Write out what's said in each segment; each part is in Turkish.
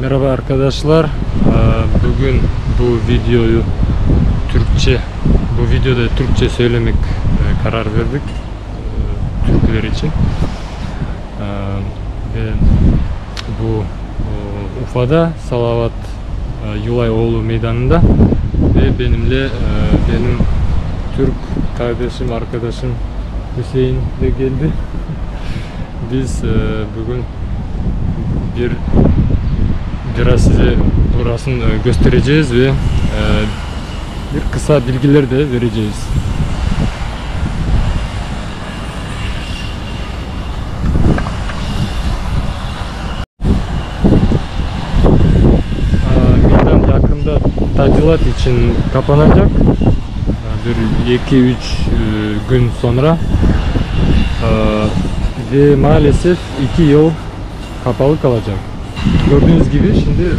Merhaba arkadaşlar. Bugün bu videoda Türkçe söylemek karar verdik Türkler için. Ve bu Ufa'da Salavat Yulayoğlu meydanında ve benimle benim Türk kardeşim, arkadaşım Hüseyin de geldi. Biz bugün biraz size burasını göstereceğiz ve bir kısa bilgiler de vereceğiz. Meydan yakında tadilat için kapanacak. Bir 2-3 gün sonra ve maalesef 2 yıl kapalı kalacak. Gördüğünüz gibi şimdi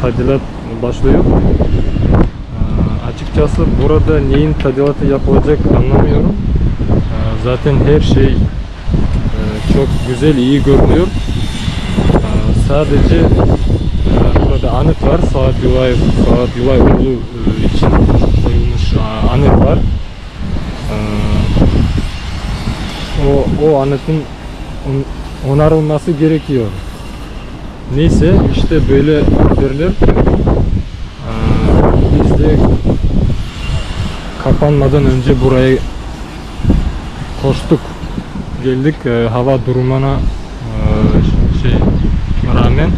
tadilat başlıyor. Açıkçası burada neyin tadilatı yapılacak anlamıyorum. Zaten her şey çok güzel, iyi görünüyor. Sadece burada anıt var. Salavat Yulayoğlu için koyulmuş anıt var. O anıtın onarılması gerekiyor. Neyse işte böyle haberler. Biz de kapanmadan önce buraya koştuk, geldik. Hava durumuna rağmen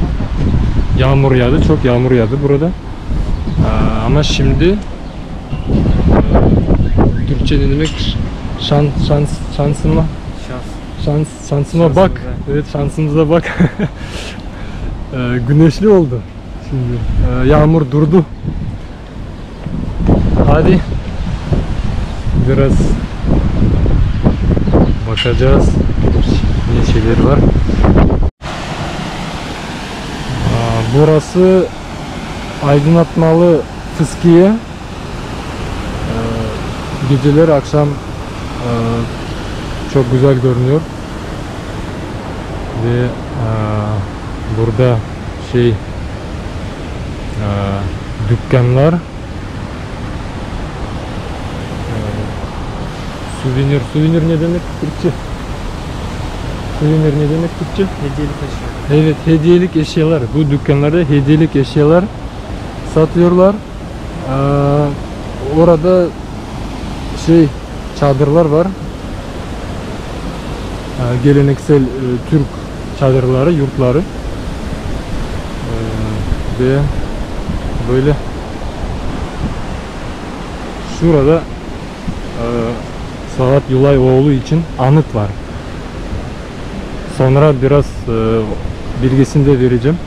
yağmur yağdı, çok yağmur yağdı burada. Ama şimdi Türkçe ne demek? Şansıma bak. Evet, şansımıza bak. Güneşli oldu. Şimdi yağmur durdu. Hadi biraz bakacağız ne şeyler var. Burası aydınlatmalı fıskiye. Geceler akşam çok güzel görünüyor ve burada dükkanlar, suvenir ne demek Türkçe? Suvenir ne demek Türkçe? Hediyelik eşya. Evet, hediyelik eşyalar. Bu dükkanlarda hediyelik eşyalar satıyorlar. Orada çadırlar var. Geleneksel Türk çadırları, yurtları. Ve böyle şurada Salavat Yulayoğlu için anıt var. Sonra biraz bilgisini de vereceğim.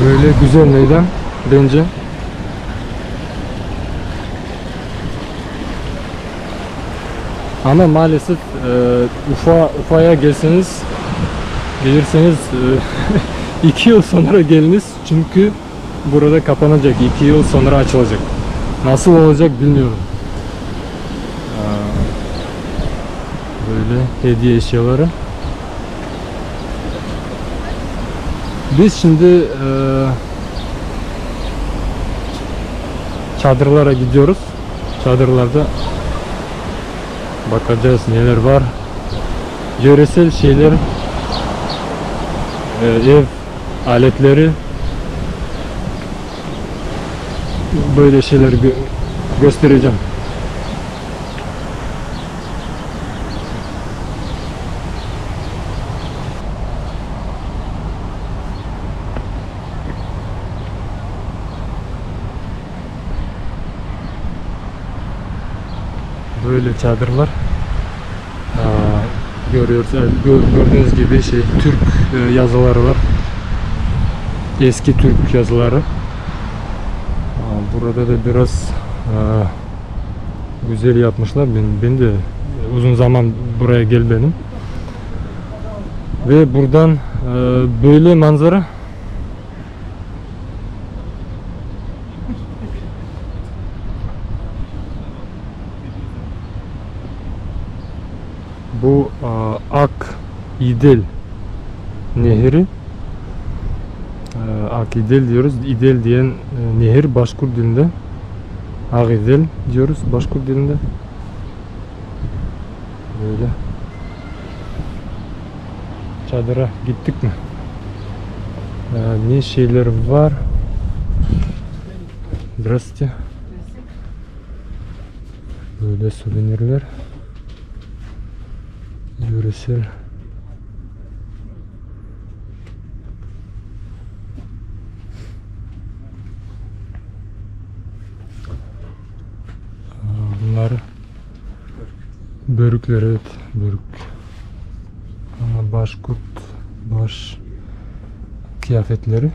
Böyle güzel meydan bence. Ama maalesef Ufa'ya gelirseniz 2 yıl sonra geliniz, çünkü burada kapanacak, 2 yıl sonra açılacak. Nasıl olacak bilmiyorum. Böyle hediye eşyaları. Biz şimdi çadırlara gidiyoruz. Çadırlarda bakacağız neler var. Yöresel şeyler, ev aletleri, böyle şeyler göstereceğim. Böyle çadırlar. Gördüğünüz gibi Türk yazıları var. Eski Türk yazıları. Burada da biraz güzel yapmışlar. Ben de uzun zaman buraya gelmedim. Ve buradan böyle manzara. Bu Ak İdil Nehri. Akidel diyoruz. İdel diyen nehir Başkurt dilinde. Akidel diyoruz Başkurt dilinde. Böyle. Çadıra gittik mi? Ne şeyler var? Здравствуйте. Böyle suvenirler. Yöresel. Bunlar börükler, evet, börük. Başkurt baş kıyafetleri.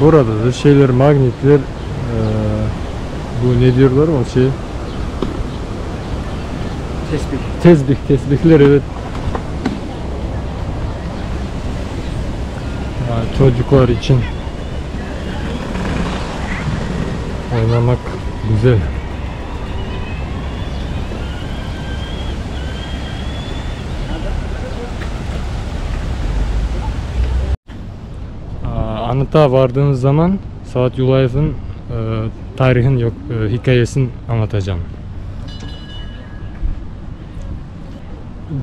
Burada da şeyler, magnetler, bu ne diyorlar o şey? Tesbihler, evet. Çocuklar için oynamak güzel. Anıta vardığınız zaman Saat Yulayev'in tarihin yok, hikayesini anlatacağım.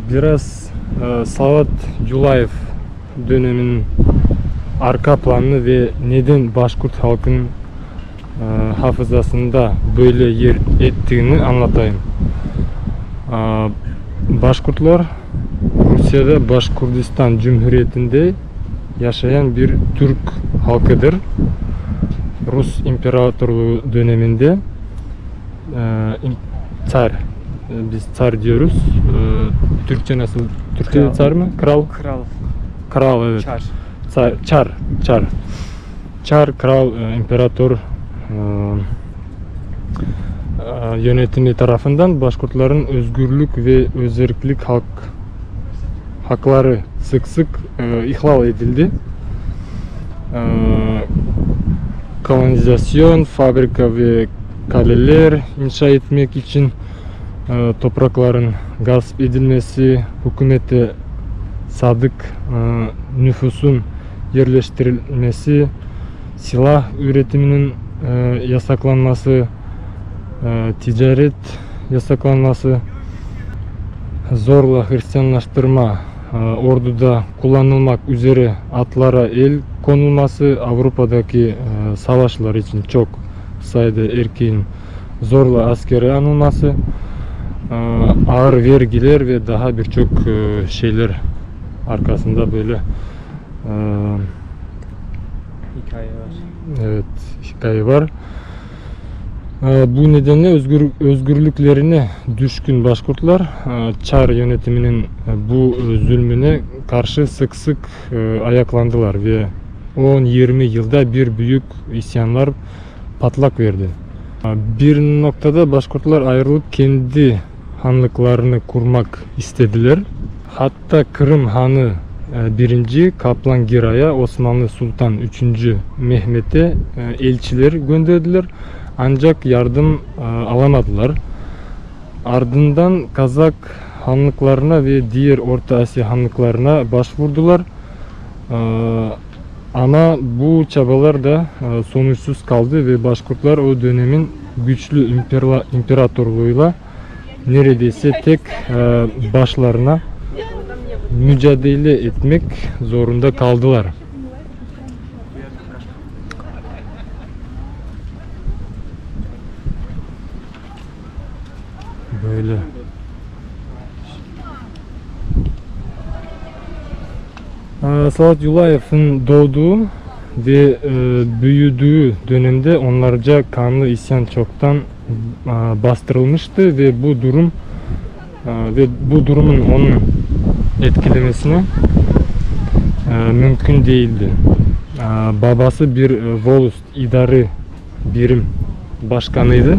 Biraz Saat Yulayev döneminin arka planını ve neden Başkurt halkının hafızasında böyle yer ettiğini anlatayım. Başkurtlar Rusya'da Başkurdistan Cumhuriyeti'nde yaşayan bir Türk halkıdır. Rus İmparatorluğu döneminde Tsar, biz Tsar diyoruz. Türkçe nasıl? Türkçe Tsar mı? Kral. Kral, evet. Çar, kral, imparator yönetimi tarafından Başkurtların özgürlük ve özerklik hakları sık sık ihlal edildi. Kolonizasyon, fabrika ve kaleler inşa etmek için toprakların gasp edilmesi, hükümete sadık nüfusun yerleştirilmesi, silah üretiminin yasaklanması, ticaret yasaklanması, zorla Hristiyanlaştırma, orduda kullanılmak üzere atlara el konulması, Avrupa'daki savaşlar için çok sayıda erkeğin zorla askere alınması, ağır vergiler ve daha birçok şeyler arkasında böyle hikaye var. Evet, hikaye var. Bu nedenle özgürlüklerine düşkün Başkurtlar Çar yönetiminin bu zulmüne karşı sık sık ayaklandılar ve 10-20 yılda bir büyük isyanlar patlak verdi. Bir noktada Başkurtlar ayrılıp kendi hanlıklarını kurmak istediler. Hatta Kırım Hanı 1. Kaplan Giray'a Osmanlı Sultan 3. Mehmet'e elçiler gönderdiler. Ancak yardım alamadılar. Ardından Kazak hanlıklarına ve diğer Orta Asya hanlıklarına başvurdular. Ama bu çabalar da sonuçsuz kaldı ve Başkurtlar o dönemin güçlü imparatorluğuyla neredeyse tek başlarına mücadele etmek zorunda kaldılar. Böyle. Saat Yulayev'in doğduğu ve büyüdüğü dönemde onlarca kanlı isyan çoktan bastırılmıştı ve bu durumun onun etkilemesine mümkün değildi. Babası bir Volust idari birim başkanıydı.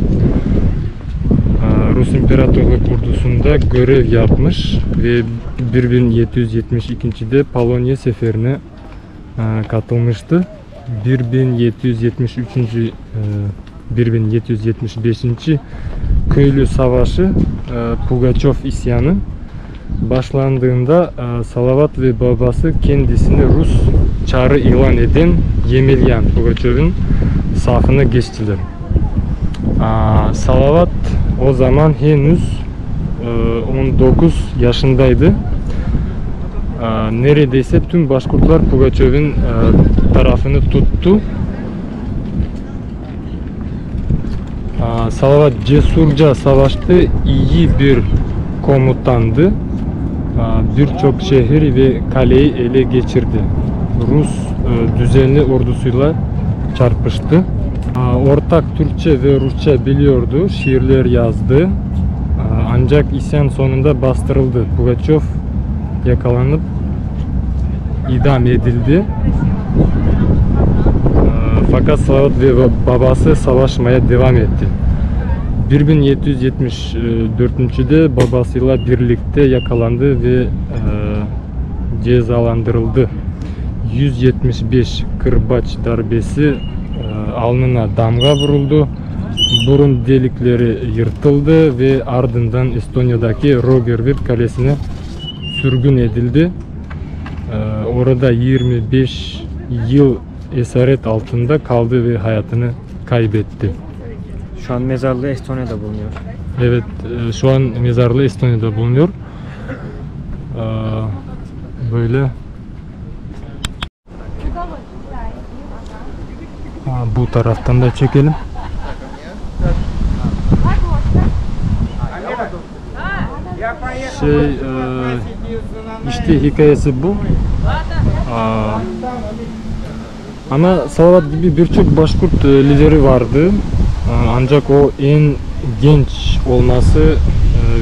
Rus İmparatorluk ordusunda görev yapmış ve 1772'de Polonya seferine katılmıştı. 1775. Köylü Savaşı, Pugaçov isyanı başlandığında Salavat ve babası kendisini Rus çarı ilan eden Yemelyan Pugaçov'un safına geçtiler. Salavat o zaman henüz 19 yaşındaydı. Neredeyse tüm Başkurtlar Pugaçov'un tarafını tuttu. Salavat cesurca savaştı, iyi bir komutandı. Birçok şehir ve kaleyi ele geçirdi. Rus düzenli ordusuyla çarpıştı. Ortak Türkçe ve Rusça biliyordu, şiirler yazdı. Ancak isyan sonunda bastırıldı. Pugaçov yakalanıp idam edildi. Fakat Salavat ve babası savaşmaya devam etti. 1774'de babasıyla birlikte yakalandı ve cezalandırıldı. 175 kırbaç darbesi alnına damga vuruldu. Burun delikleri yırtıldı ve ardından Estonya'daki Rogervik kalesine sürgün edildi. Orada 25 yıl esaret altında kaldı ve hayatını kaybetti. Şu an mezarlığı Estonya'da bulunuyor. Evet, şu an mezarlığı Estonya'da bulunuyor. Böyle. Bu taraftan da çekelim. İşte hikayesi bu. Ama Salavat gibi birçok Başkurt lideri vardı. Ancak o en genç olması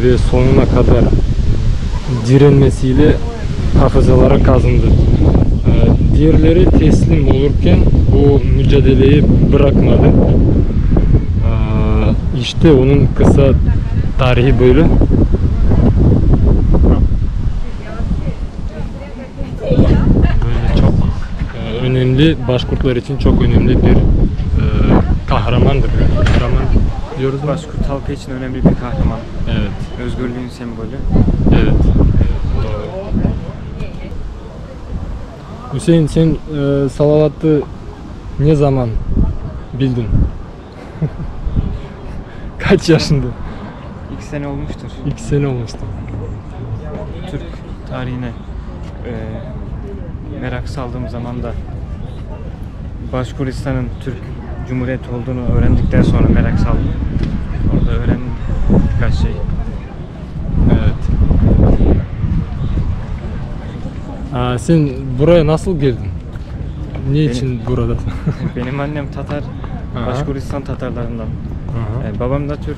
ve sonuna kadar direnmesiyle hafızalara kazındı. Diğerleri teslim olurken bu mücadeleyi bırakmadı. İşte onun kısa tarihi böyle. Böyle çok önemli, Başkurtlar için çok önemli bir kahramandır. Kahraman diyoruz. Başkurt halkı için önemli bir kahraman. Evet. Özgürlüğün sembolü. Evet. Hüseyin, sen Salavat'ı ne zaman bildin? Kaç yaşında? 2 sene olmuştur. 2 sene olmuştu. Türk tarihine merak saldığım zaman da Başkuristan'ın Türk Cumhuriyeti olduğunu öğrendikten sonra merak saldım. Orada öğrendim birkaç şey. Evet. Sen buraya nasıl geldin? Niçin burada? Benim annem Tatar, Başkuristan Tatarlarından. Babam da Türk.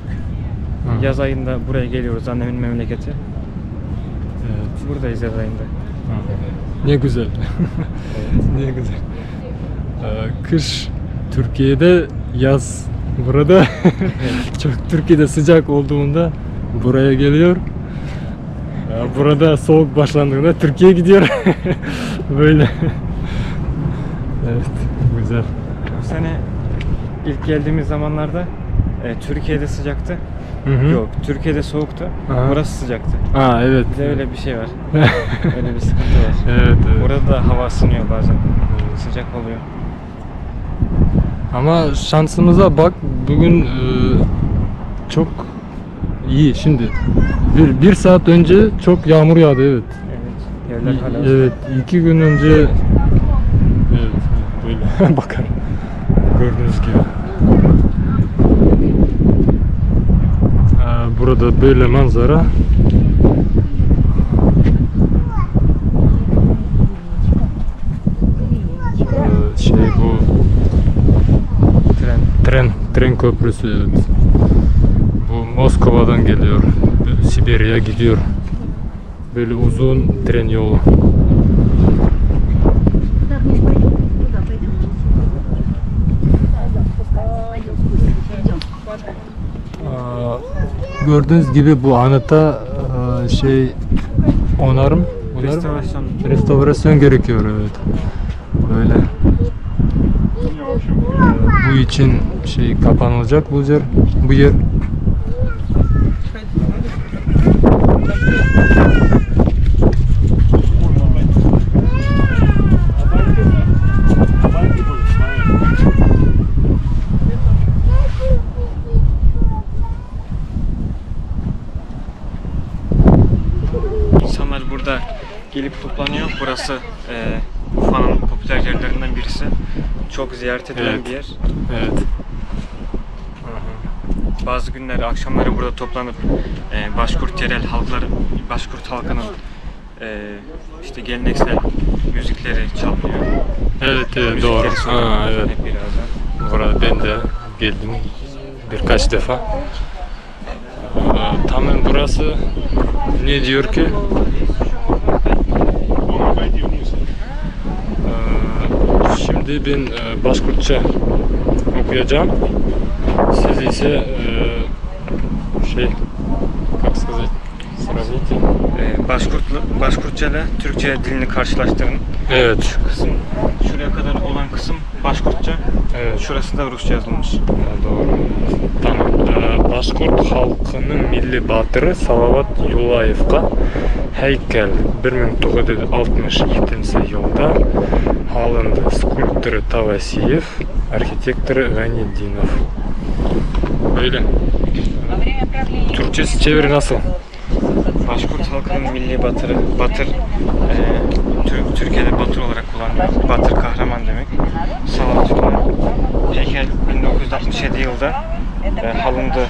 Yaz ayında buraya geliyoruz, annemin memleketi. Evet. Buradayız yaz ayında. Ne güzel. Ne güzel. Kış Türkiye'de, yaz burada. Çok Türkiye'de sıcak olduğunda buraya geliyor. Burada soğuk başlandığında Türkiye'ye gidiyor. Böyle. Evet, güzel. Bu sene ilk geldiğimiz zamanlarda Türkiye'de sıcaktı. Yok, Türkiye'de soğuktu. Burası sıcaktı. Evet. Bir de öyle bir şey var. Öyle bir sıkıntı var. Evet, evet. Burada da hava ısınıyor bazen. Sıcak oluyor. Ama şansımıza bak, bugün çok iyi. Şimdi bir saat önce çok yağmur yağdı, evet. Evet. Evler hala Evet, 2 gün önce evet, böyle bakar. Gördüğünüz gibi. Burada böyle manzara. Bu tren köprüsü, evet. Bu Moskova'dan geliyor. Sibirya'ya gidiyor. Böyle uzun tren yolu. Gördüğünüz gibi bu anıta şey onarım, restorasyon gerekiyor, evet. Böyle. Bu için şey kapanılacak bu yer. İnsanlar burada gelip toplanıyor. Burası Urfa'nın popüler yerlerinden birisi. Çok ziyaret edilen Evet. bir yer. Evet. Bazı günler akşamları burada toplanıp Başkurt yerel halkları, Başkurt halkının işte geleneksel müzikleri çalınıyor. Evet, evet, Müzikleri doğru. söyleniyor Evet. hep birazdan. Burada ben de geldim birkaç defa. Tam burası ne diyor ki? Şimdi ben Başkurtça okuyacağım. Siz ise şey, как сказать, сравните. Başkurtça ile Türkçe dilini karşılaştırın. Evet. Kısım, şuraya kadar olan kısım Başkurtça, Evet. şurası da Rusça yazılmış. Doğru. Tamam. Başkurt halkının milli batırı Salavat Yulayev'ga heykel 1962 yılda alındı. Skulptörü Tavasiyev, arhitektörü Ganidinov. Böyle. Türkçesi çeviri nasıl? Başkurt halkının milli batırı, batır Türkiye'de batır olarak kullanılıyor. Batır kahraman demek. Salavat Yulayev'ga heykel 1967 yılda alındı.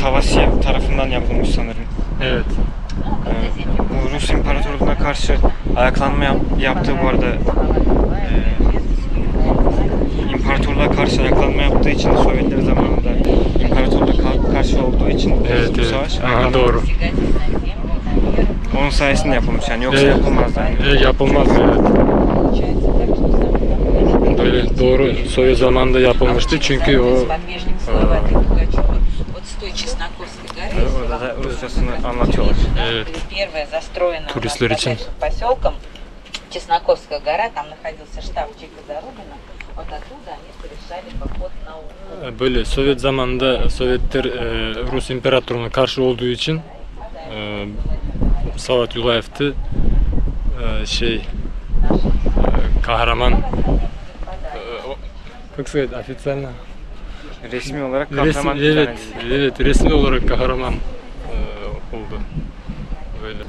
Tavasiyev tarafından yapılmış sanırım. Evet. Bu Rus İmparatorluğu'na karşı ayaklanma yaptığı bu arada imparatorluğa karşı ayaklanma yaptığı için Sovyetler zamanında imparatorluğa karşı olduğu için Evet, bu evet. savaş Aha, doğru. onun sayesinde yapılmış yani yoksa Evet. yapılmazdı. Yani. Yapılmaz, evet. Böyle doğru, Sovyet zamanında yapılmıştı çünkü o Orada da Rusçasını anlatıyorlar. evet. Туристler için. Чесноковская гора, там находился штаб Чека Зарубина. Вот оттуда они совершали поход на Урал. Böyle Sovyet zamanında Sovyetler Rus İmparatorluğu'na karşı olduğu için Salavat Yulayev'ti kahraman как сказать, официально Resmi olarak kahraman ilan evet, edildi. evet, resmi olarak kahraman oldu. Böyle.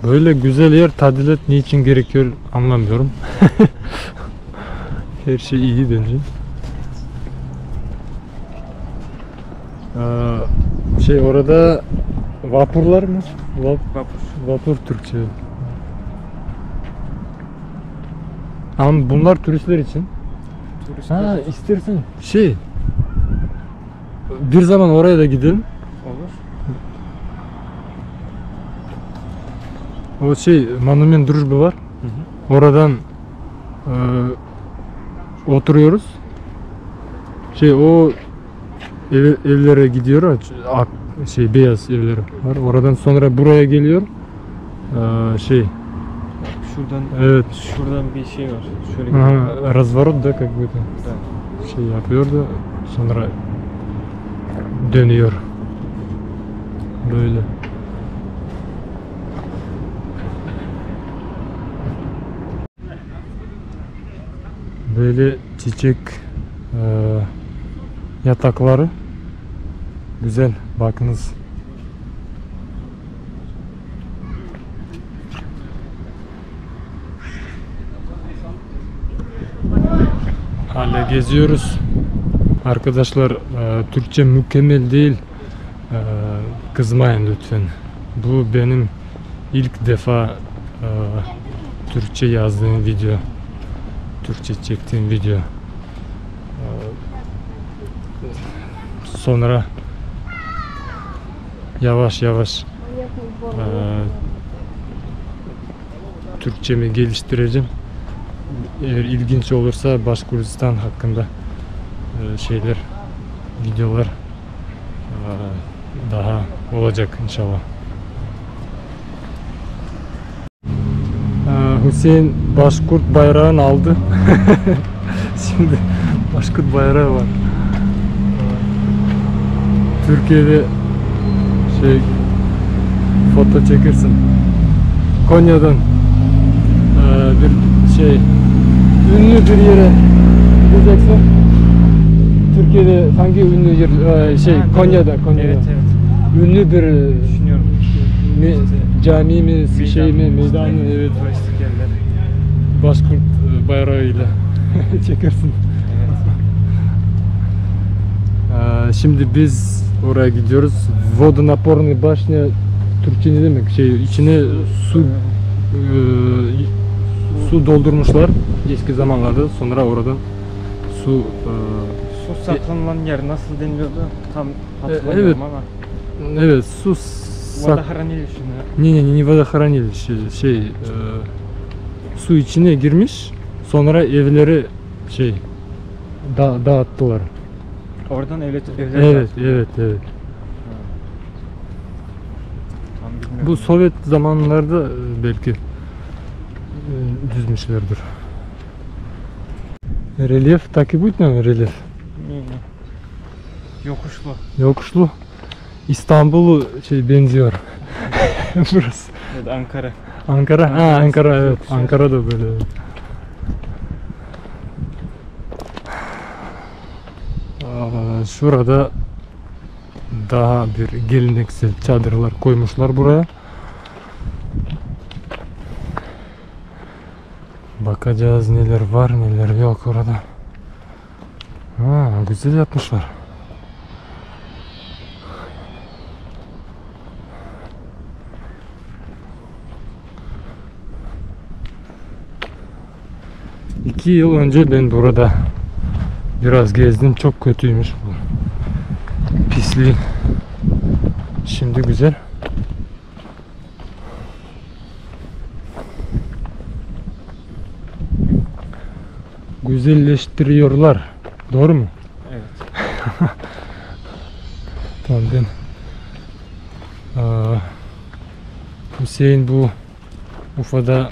Böyle güzel yer tadilat niçin gerekiyor anlamıyorum. Her şey iyi bence. Orada vapurlar mı? Vapur Türkçe. Ama bunlar turistler için. Ha, istersen bir zaman oraya da gidelim. Olur. O Monument Drujba var. Oradan oturuyoruz. O evlere gidiyor. Beyaz evleri var. Oradan sonra buraya geliyor. Şuradan Evet. şuradan bir şey var. Şöyle Разворот da как будто yapıyor da sonra dönüyor. Böyle. Böyle çiçek yatakları güzel, bakınız. Hala geziyoruz. Arkadaşlar Türkçe mükemmel değil. Kızmayın lütfen. Bu benim ilk defa Türkçe yazdığım video. Türkçe çektiğim video. Sonra yavaş yavaş Türkçemi geliştireceğim. Eğer ilginç olursa Başkuristan hakkında şeyler, videolar daha olacak inşallah. Hüseyin Başkurt bayrağını aldı. Şimdi Başkurt bayrağı var. Türkiye'de şey foto çekirsin. Konya'dan bir şey ünlü bir yere gideceksin. Türkiye'de hangi ünlü yer Konya'da. Evet. Ünlü bir Düşünüyorum. cami mi şey mi meydan mı, evet, Turistik yerler. Başkurt bayrağıyla çekersin. Evet. Şimdi biz oraya gidiyoruz. Vodonaporny Bashnya Türkçe ne demek? İçine su doldurmuşlar eski zamanlarda. Sonra oradan su Su saklanılan yer nasıl deniliyordu? Tam hatırlamıyorum evet. ama. Evet, su Водохранилище mi? не водохранилище, su içine girmiş. Sonra evleri dağıttılar. Oradan evler Evet. Tam bilmiyorum. Bu Sovyet zamanlarda belki düzmüşlerdir. Relyef takip etmiyor mu relyef? Yokuşlu. Yokuşlu. İstanbul'u benziyor. Burası. Evet, Ankara. Ankara. Ankara, evet. Ankara da böyle. Şurada daha bir geleneksel çadırlar koymuşlar buraya. Bakacağız neler var neler yok orada. Güzel yapmışlar. İki yıl önce ben burada biraz gezdim. Çok kötüymüş bu pisliği. Şimdi güzel. Güzelleştiriyorlar. Doğru mu? Evet. Tamam, ben Hüseyin bu Ufa'da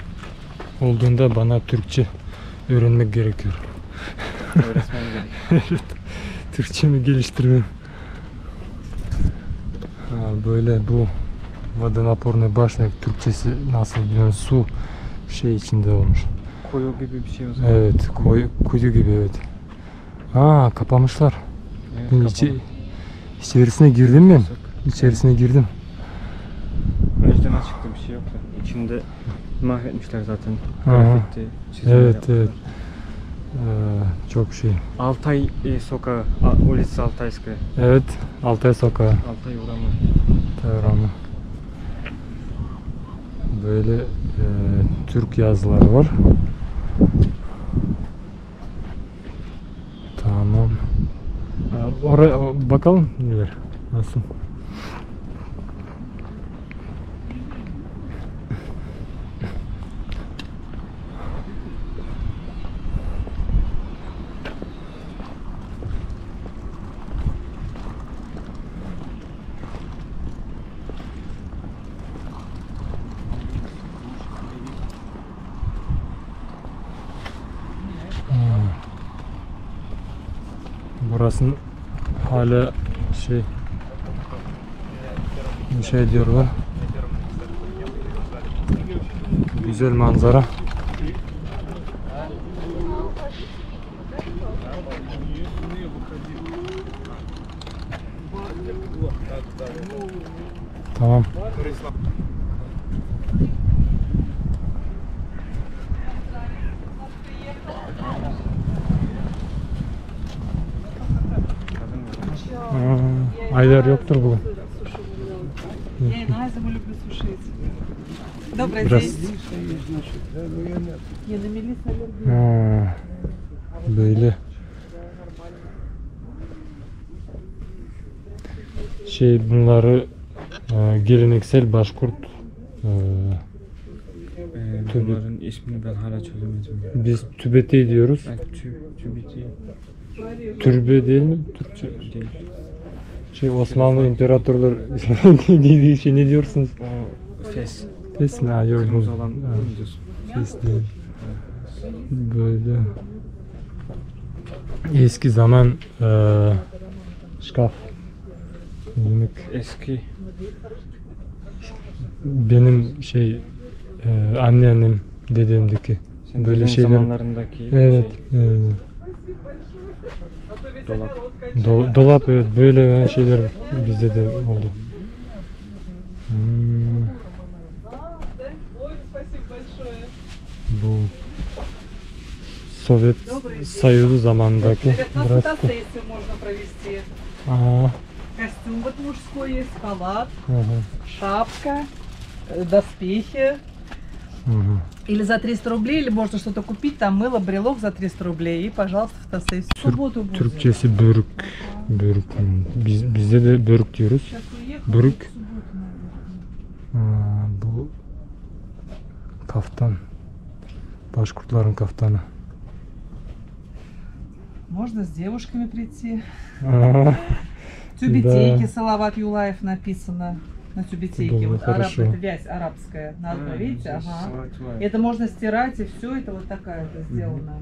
olduğunda bana Türkçe öğrenmek gerekiyor. Öğretmen gerek. Evet. Türkçemi geliştirmem. Böyle bu Vodonaporny Bashnya Türkçesi nasıl biliyorsun? Su içinde olmuş. Koyu gibi bir şey o zaman. Evet, kuyu gibi, evet. Kapamışlar. Evet, Ben içerisine girdim ben. İçerisine girdim. Önceden açıkta bir şey yoktu. İçinde mahvetmişler zaten. Aha. Grafiti, çizimler Evet, yapmışlar. evet. Çok şey. Altay sokağı, Ulitsa Altayskaya. Evet, Altay Sokağı. Altay uğramı. Devramı. Böyle Türk yazıları var. Tamam. Oraya bakalım neler. Nasıl? Burasını hala inşa ediyorlar. Güzel manzara. Tamam. Aylar yoktur bugün. Я и на зиму люблю сушить. Добрый Здравствуйте. день. Я на мелисс аллергия. Böyle bunları geleneksel Başkurt Bunların ismini ben hala çözemedim. Biz Tübeti diyoruz. Ben Tübeti Türbe değil mi? Türkçe. değil. Şey Osmanlı imparatorlar dediği şey ne diyorsunuz? O Fes. Fes mi? Ha, yok. Kırmızı olan Ha, mı diyorsun? Fes değil. Böyle eski zaman şkaf. Yemek. Eski. Benim anneannem dedemdeki Sen böyle böyle şeyler. zamanlarındaki Evet. şey, Evet. dolap. Dolap evet böyle şeyler bizde de oldu. Hmm, Ой, спасибо большое. bu Sovyet Soyuzu zamandaki Говорят, нас biraz. фотосессию можно провести. Aa, Костюм вот мужской есть, халат, hı hı, шапка, доспехи. hı hı. Или за 300 рублей, или можно что-то купить, там мыло, брелок за 300 рублей. И, пожалуйста, фотосессию. В субботу будет. Türkçesi börük. Börük. Bizde de börük diyoruz. Сейчас уехал, Бөрік. в субботу, наверное. Bu kaftan. Başkurtların kaftanı. Можно с девушками прийти. Aa, Тюбетейки, Да. Салават Юлаев написано на тюбетейке. Было Вот хорошо. это вязь арабская. Надо, видите? Ага. Это можно стирать, и все это вот такая это сделана.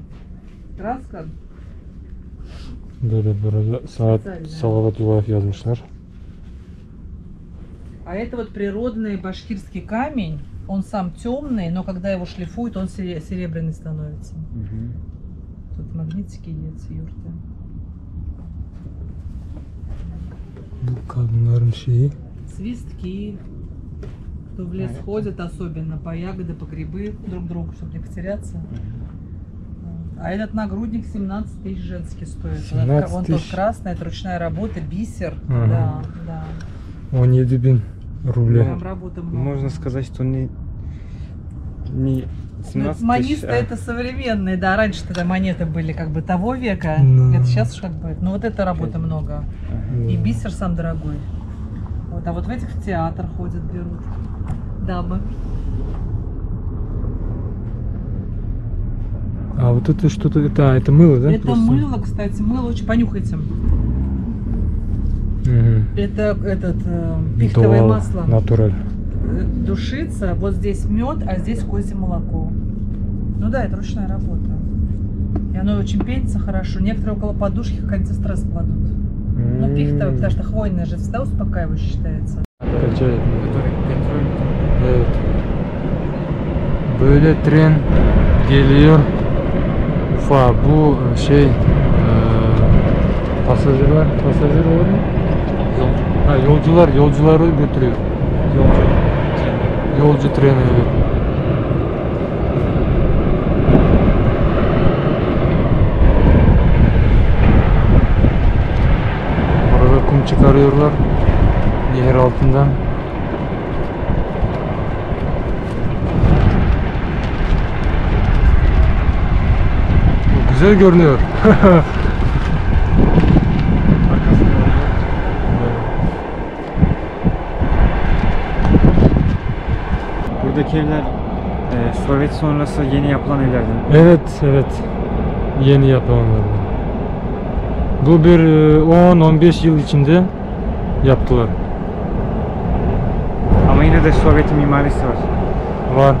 Краска. Böyle burada saat Специально. Salavat Yuvayev yazmışlar. А это вот природный башкирский камень. Он сам темный, но когда его шлифуют, он серебряный становится. Тут магнитики есть, юрты. Bu kadınların şeyi. Свистки. Кто в лес ходит, особенно по ягоды, по грибы друг другу, чтобы не потеряться. А этот нагрудник 17 тысяч женский стоит. 17 Вон тот тысяч. красный, это ручная работа, бисер. Ага. Да, да. 17.000 рублей. Там работы много. Можно сказать, что не Ну, 17 монисты тысяч, это современные, да, раньше тогда монеты были как бы того века, Ну. это сейчас как бы, ну вот это работы много. Да. И бисер сам дорогой. Вот, а вот в этих в театр ходят, берут дамы. А вот это что-то, это мыло, да? Это просто? мыло, кстати, мыло очень, понюхайте. Мгм. Это пихтовое Doğal, масло. Натураль. Душится, вот здесь мед, а здесь козье молоко. Ну да, это ручная работа. И оно очень пенится хорошо. Некоторые около подушки как антистресс кладут. Ну, пихтовое, потому что хвойное же всегда успокаивающе считается. Качает. который petrol Evet. Böyle tren geliyor. Ufa bu pasajır olur mu? Ha, yolcuları götürüyor. Yolcu treni evet. Orada kum çıkarıyorlar nehir altından. Güzel görünüyor. Buradaki evler Sovyet sonrası yeni yapılan evlerden. Evet. Yeni yapılanlar. Bu bir 10-15 yıl içinde yaptılar. Ama yine de Sovyet mimarisi var. Var.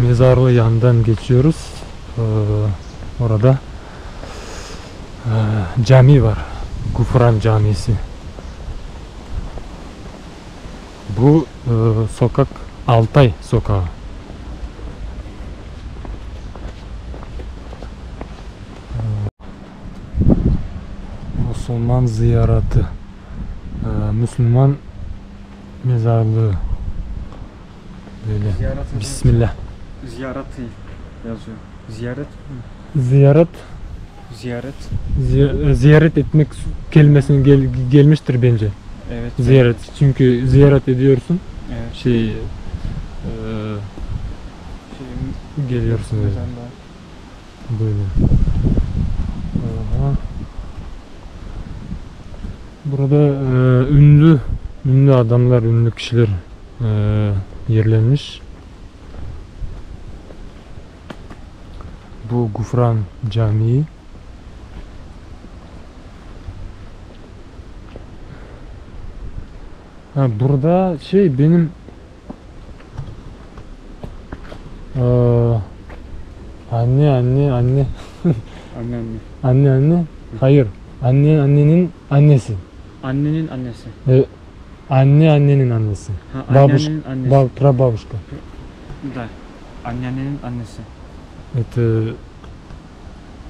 Mezarlığı yanından geçiyoruz. Orada cami var. Gufran Camisi. Bu sokak Altay sokağı. Müslüman ziyareti. Müslüman mezarlığı. Böyle. Ziyaret Bismillah. Ziyareti yazıyor. Ziyaret mi? Ziyaret Ziyaret. ziyaret etmek kelimesinin gelmiştir bence. Evet. Ziyaret. Çünkü ziyaret ediyorsun. Evet. Şey geliyorsun öyle. Mezarlığa. Böyle. Aha. Burada ünlü adamlar, ünlü kişiler yerlenmiş. Bu Gufran Camii. Ha, burada şey benim anne. Anne. Anne. Hayır. Annenin annesi. Annenin annesi. Annenin annesi. Ha, anneannenin annesi. Прабабушка. Да. Anneannenin annesi. Это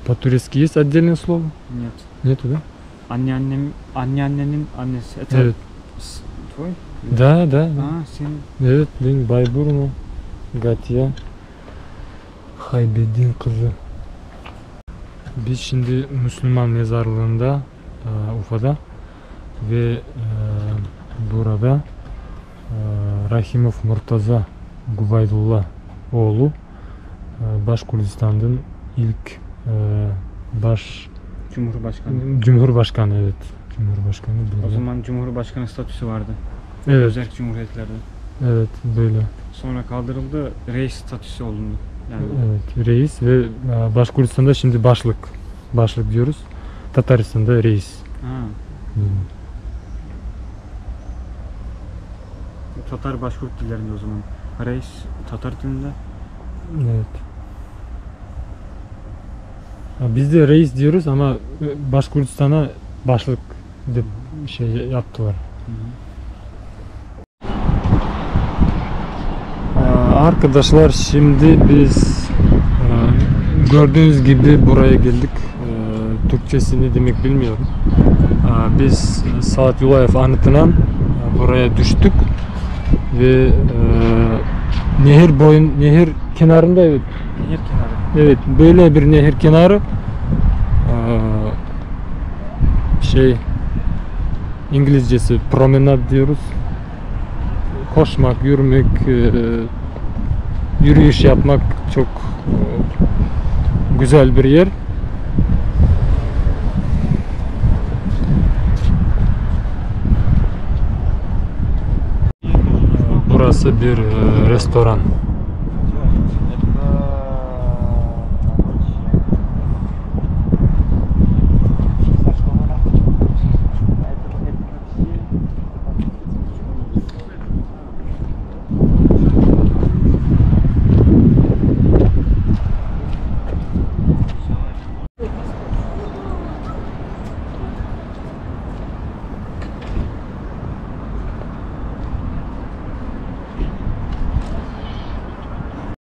по-турецки есть отдельное слово? Нет. Нету, да? Anneannenin annesi. Это Evet. Твой? Да. Aa, senin. Evet, benim Bayburnu, Gatya, Haybedin kızı. Biz şimdi Müslüman mezarlığında Ufa'da ve burada Rahimov Murtaza Gubaydullah oğlu Başkurdistan'ın ilk Cumhurbaşkanı, evet. Cumhurbaşkanı burada. O zaman Cumhurbaşkanı statüsü vardı. Evet. Özel cumhuriyetlerde. Evet, böyle. Sonra kaldırıldı, reis statüsü olundu. Yani Evet, reis ve Başkurdistan'da şimdi başlık diyoruz. Tataristan'da reis. ha. Tatar Başkurt dillerinde o zaman. Reis Tatar dilinde. Evet. Biz de reis diyoruz ama Başkurdistan'a başlık de şey yaptılar. Arkadaşlar şimdi biz gördüğünüz gibi buraya geldik. Türkçesi ne demek bilmiyorum. Biz Saat Yulayev anıtına buraya düştük ve nehir kenarında, evet. Nehir kenarı. Evet, böyle bir nehir kenarı. İngilizcesi promenade diyoruz. Koşmak, yürümek, yürüyüş yapmak çok güzel bir yer. Burası bir restoran.